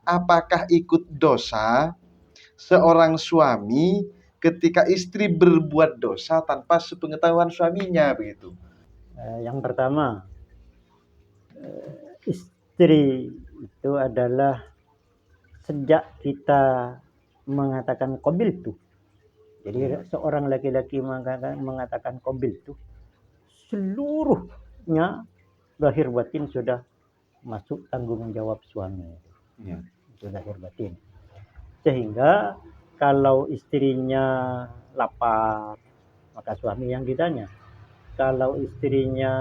apakah ikut dosa seorang suami ketika istri berbuat dosa tanpa sepengetahuan suaminya begitu? Yang pertama, istri itu adalah sejak kita mengatakan qabil tuh. Jadi seorang laki-laki mengatakan qabil tuh, seluruhnya lahir batin sudah masuk tanggung jawab suami. Ya. Itu lahir batin. Sehingga kalau istrinya lapar, maka suami yang ditanya. Kalau istrinya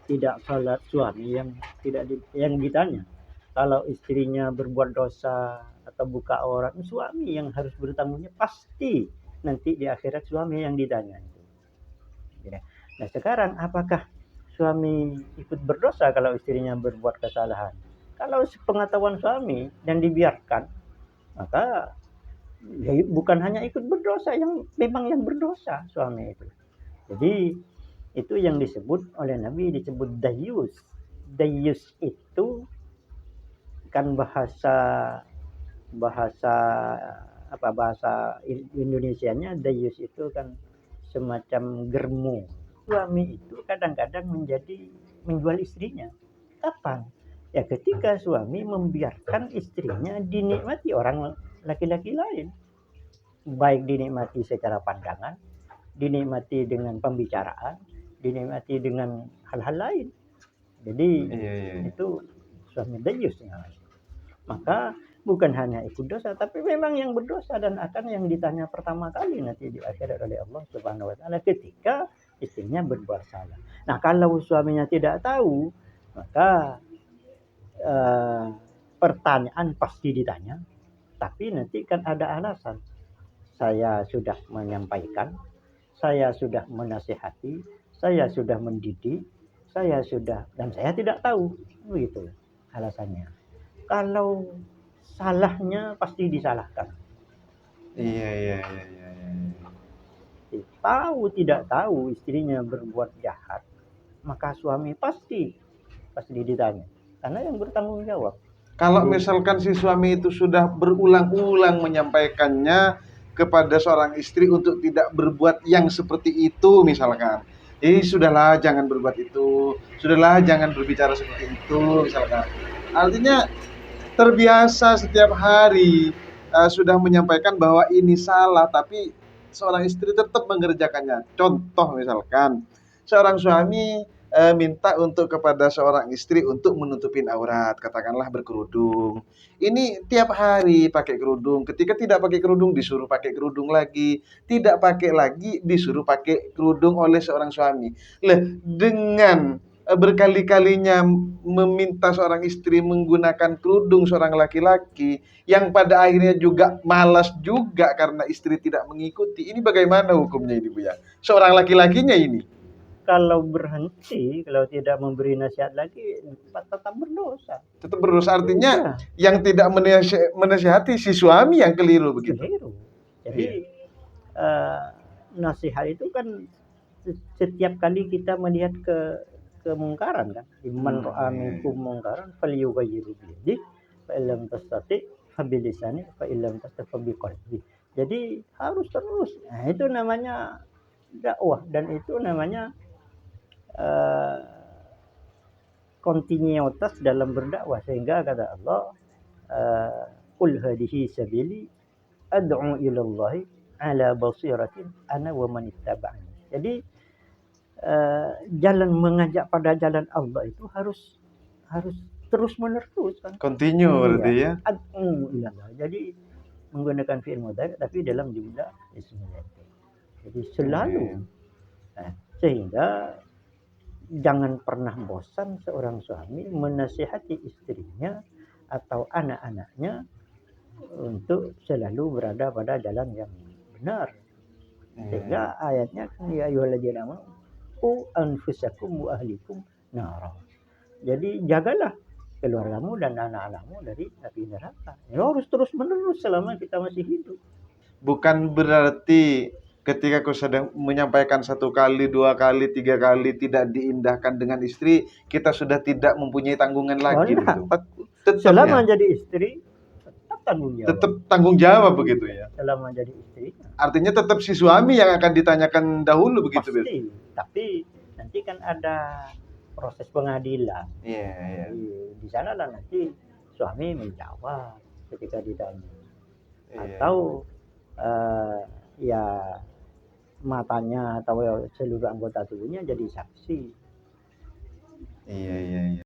tidak salat, suami yang yang ditanya. Kalau istrinya berbuat dosa atau buka aurat, suami yang harus bertanggung jawab. Pasti nanti di akhirat suami yang ditanya. Nah sekarang apakah suami ikut berdosa kalau istrinya berbuat kesalahan? Kalau sepengetahuan suami dan dibiarkan, maka ya bukan hanya ikut berdosa, yang memang yang berdosa suami itu. Jadi itu yang disebut oleh Nabi disebut dayus. Dayus itu kan bahasa Indonesianya, dayus itu kan semacam germo. Suami itu kadang-kadang menjual istrinya. Kapan? Ya ketika suami membiarkan istrinya dinikmati orang laki-laki lain. Baik dinikmati secara pandangan, dinikmati dengan pembicaraan, dinikmati dengan hal-hal lain. Jadi itu suami dayus. Maka bukan hanya ikut dosa, tapi memang yang berdosa dan akan yang ditanya pertama kali nanti di akhirat oleh Allah Subhanahu wa taala ketika istrinya berbuat salah. Nah, kalau suaminya tidak tahu, maka pertanyaan pasti ditanya, tapi nanti kan ada alasan. Saya sudah menyampaikan, saya sudah menasihati, saya sudah mendidik, saya sudah, dan saya tidak tahu, begitu alasannya. Kalau salahnya pasti disalahkan. Iya. Tahu tidak tahu istrinya berbuat jahat, maka suami pasti ditanya, karena yang bertanggung jawab. Kalau misalkan si suami itu sudah berulang-ulang menyampaikannya kepada seorang istri untuk tidak berbuat yang seperti itu misalkan, sudahlah jangan berbuat itu, sudahlah jangan berbicara seperti itu misalkan, artinya terbiasa setiap hari sudah menyampaikan bahwa ini salah, tapi seorang istri tetap mengerjakannya. Contoh misalkan seorang suami minta untuk kepada seorang istri untuk menutupin aurat, katakanlah berkerudung. Ini tiap hari pakai kerudung, ketika tidak pakai kerudung disuruh pakai kerudung lagi, tidak pakai lagi disuruh pakai kerudung oleh seorang suami. Dengan berkali-kalinya meminta seorang istri menggunakan kerudung seorang laki-laki yang pada akhirnya juga malas juga karena istri tidak mengikuti, ini bagaimana hukumnya ini, Bu ya? Seorang laki-lakinya ini kalau berhenti, kalau tidak memberi nasihat lagi, tetap berdosa. Tetap berdosa, artinya yang tidak menasihati si suami yang keliru begitu. Keliru. Jadi nasihat itu kan setiap kali kita melihat kemungkaran kan, man ra'a minkum mungkaran falyughayyiru bi yadihi fa illam tastati fa bi lisani fa illam tastati fa bi qalbi. Jadi harus terus. Nah, itu namanya dakwah dan itu namanya kontinuitas dalam berdakwah, sehingga kata Allah qul hadhihi sabili ad'u ila Allah ala basiratin ana wa man ittaba'ani. Jadi jalan mengajak pada jalan Allah itu harus terus menerus kan. Continue berarti ya. Ad'u ila Allah. Jadi menggunakan fi'il mudhari tapi dalam jumlah ismiyah. Jadi selalu. Nah, sehingga jangan pernah bosan seorang suami menasihati istrinya atau anak-anaknya untuk selalu berada pada jalan yang benar. Sehingga ayatnya kan ya ayyuhalladzina amanu qu anfusakum wa ahlikum nara. Jadi jagalah keluargamu dan anak-anakmu dari api neraka. Ya harus terus menerus selama kita masih hidup. Bukan berarti ketika kau sedang menyampaikan 1 kali, 2 kali, 3 kali tidak diindahkan dengan istri, kita sudah tidak mempunyai tanggungan lagi begitu. Tetap Selama ya, jadi istri, tetap tanggung jawab. tetap tanggung jawab begitu ya. Selama jadi istri, Artinya tetap si suami yang akan ditanyakan dahulu begitu, Bet? pasti. Tapi nanti kan ada proses pengadilan. Iya, iya. Di sana lah nanti suami menjawab ketika ditanya. Iya. Atau ya matanya atau seluruh anggota tubuhnya jadi saksi. Iya, iya, iya.